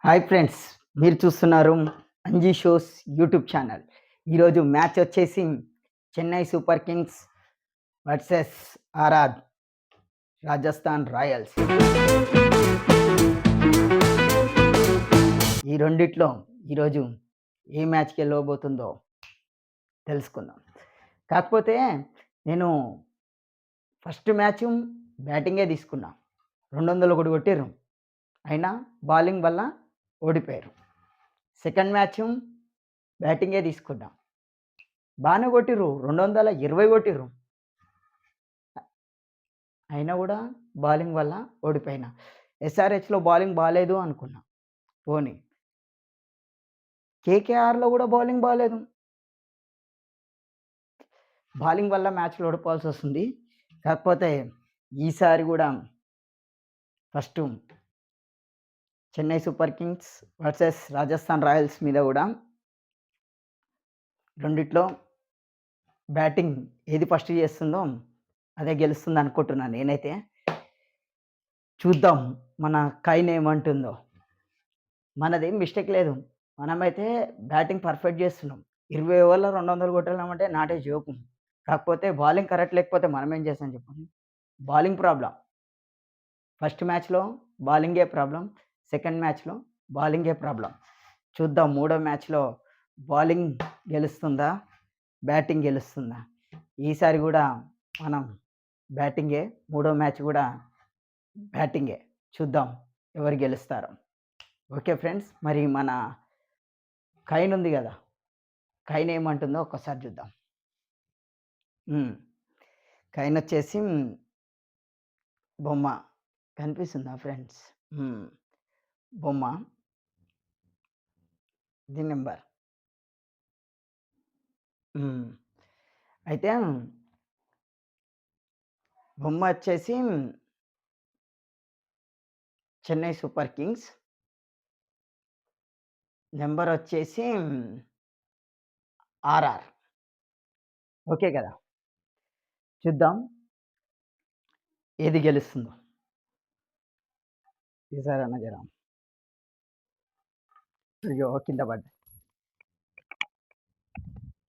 Hi friends, మీరు చూస్తున్నారు Anji shows YouTube channel. ఈరోజు మ్యాచ్ వచ్చేసి Chennai Super Kings versus RR Rajasthan Royals. ఈ రెండిట్లో ఈరోజు ఏ మ్యాచ్కి వెళ్ళబోతుందో తెలుసుకుందాం. కాకపోతే నేను ఫస్ట్ మ్యాచ్ బ్యాటింగే తీసుకున్నా. 200 కొట్టిర్రు, అయినా బౌలింగ్ వల్ల ఓడిపోయారు. సెకండ్ మ్యాచ్ బ్యాటింగే తీసుకున్నా, బాగానే కొట్టిర్రు, 220 కొట్టిర్రు, అయినా కూడా బౌలింగ్ వల్ల ఓడిపోయినా. ఎస్ఆర్హెచ్లో బౌలింగ్ బాగాలేదు అనుకున్నా, పోనీ కేకేఆర్లో కూడా బౌలింగ్ బాగాలేదు, బౌలింగ్ వల్ల మ్యాచ్లో ఓడిపోవాల్సి వస్తుంది. కాకపోతే ఈసారి కూడా first Chennai Super Kings versus Rajasthan Royals మీద కూడా రెండిట్లో బ్యాటింగ్ ఏది ఫస్ట్ చేస్తుందో అదే గెలుస్తుంది అనుకుంటున్నాను నేనైతే. చూద్దాం మన కైన్ ఏమంటుందో. మనదేం మిస్టేక్ లేదు, మనమైతే బ్యాటింగ్ పర్ఫెక్ట్ చేస్తున్నాం. 20 ఓవర్లో 200 కొట్టాలంటే నాటే జోకు. కాకపోతే బౌలింగ్ కరెక్ట్ లేకపోతే మనం ఏం చేస్తాం చెప్పండి. Bowling problem. ఫస్ట్ మ్యాచ్లో బౌలింగే ప్రాబ్లం, సెకండ్ మ్యాచ్లో బౌలింగే ప్రాబ్లం. చూద్దాం మూడో మ్యాచ్లో బౌలింగ్ గెలుస్తుందా, బ్యాటింగ్ గెలుస్తుందా. ఈసారి కూడా మనం బ్యాటింగే, మూడో మ్యాచ్ కూడా బ్యాటింగే. చూద్దాం ఎవరు గెలుస్తారో. ఓకే ఫ్రెండ్స్, మరి మన కైన్ ఉంది కదా, కైన్ ఏమంటుందో ఒక్కసారి చూద్దాం. కైన్ వచ్చేసి బొమ్మ కనిపిస్తుందా ఫ్రెండ్స్? బొమ్మ, ఇది నెంబర్. అయితే బొమ్మ వచ్చేసి చెన్నై సూపర్ కింగ్స్, నెంబర్ వచ్చేసి ఆర్ఆర్. ఓకే కదా, చూద్దాం ఏది గెలుస్తుందో. ఈసారన్నా జరా. అయ్యో కింద పడ్డా,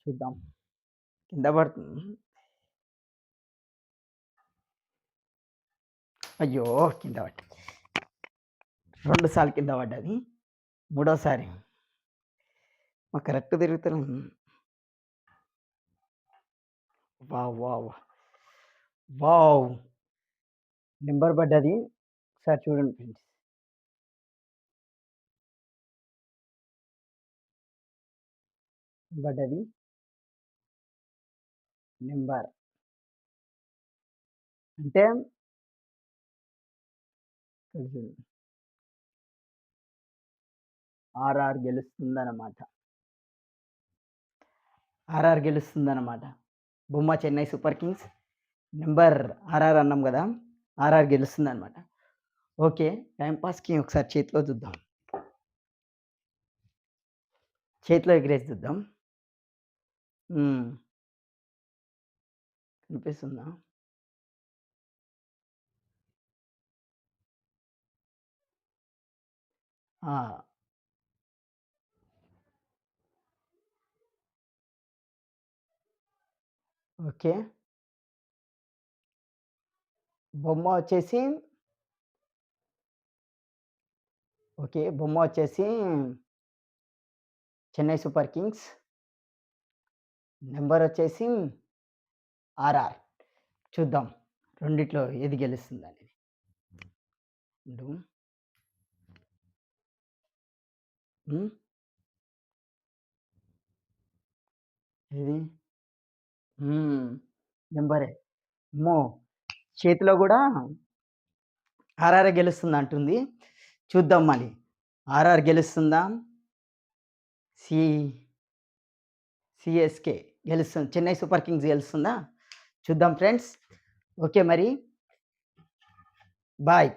చూద్దాం కింద పడుతుంది. అయ్యో కింద పడ్డా, 2 సార్లు కింద పడ్డది, మూడోసారి మా కరెక్ట్ తిరుగుతున్నాం. వావ్ వావ్ వావ్, నెంబర్ పడ్డది, ఒకసారి చూడండి ఫ్రెండ్స్. పడ్డది నెంబర్ అంటే ఆర్ఆర్ గెలుస్తుందన్నమాట. ఆర్ఆర్ గెలుస్తుందన్నమాట. బొమ్మ Chennai Super Kings, number RR అన్నాం కదా, ఆర్ఆర్ గెలుస్తుందన్నమాట. ఓకే, టైంపాస్కి ఒకసారి చేతిలో చూద్దాం, చేతిలో ఎగిరేసి చూద్దాం. కనిపిస్తుందా? ఓకే, బొమ్మ వచ్చేసి బొమ్మ వచ్చేసి చెన్నై సూపర్ కింగ్స్, నెంబర్ వచ్చేసి ఆర్ఆర్. చూద్దాం రెండిట్లో ఏది గెలుస్తుందని. ఏది నెంబరే. అమ్మో, చేతిలో కూడా ఆర్ఆర్ గెలుస్తుంది అంటుంది. చూద్దాం మరి ఆర్ఆర్ గెలుస్తుందా, సిఎస్కే గెలుస్తుంది, చెన్నై సూపర్ కింగ్స్ గెలుస్తుందా చూద్దాం ఫ్రెండ్స్. ఓకే మరి, బాయ్.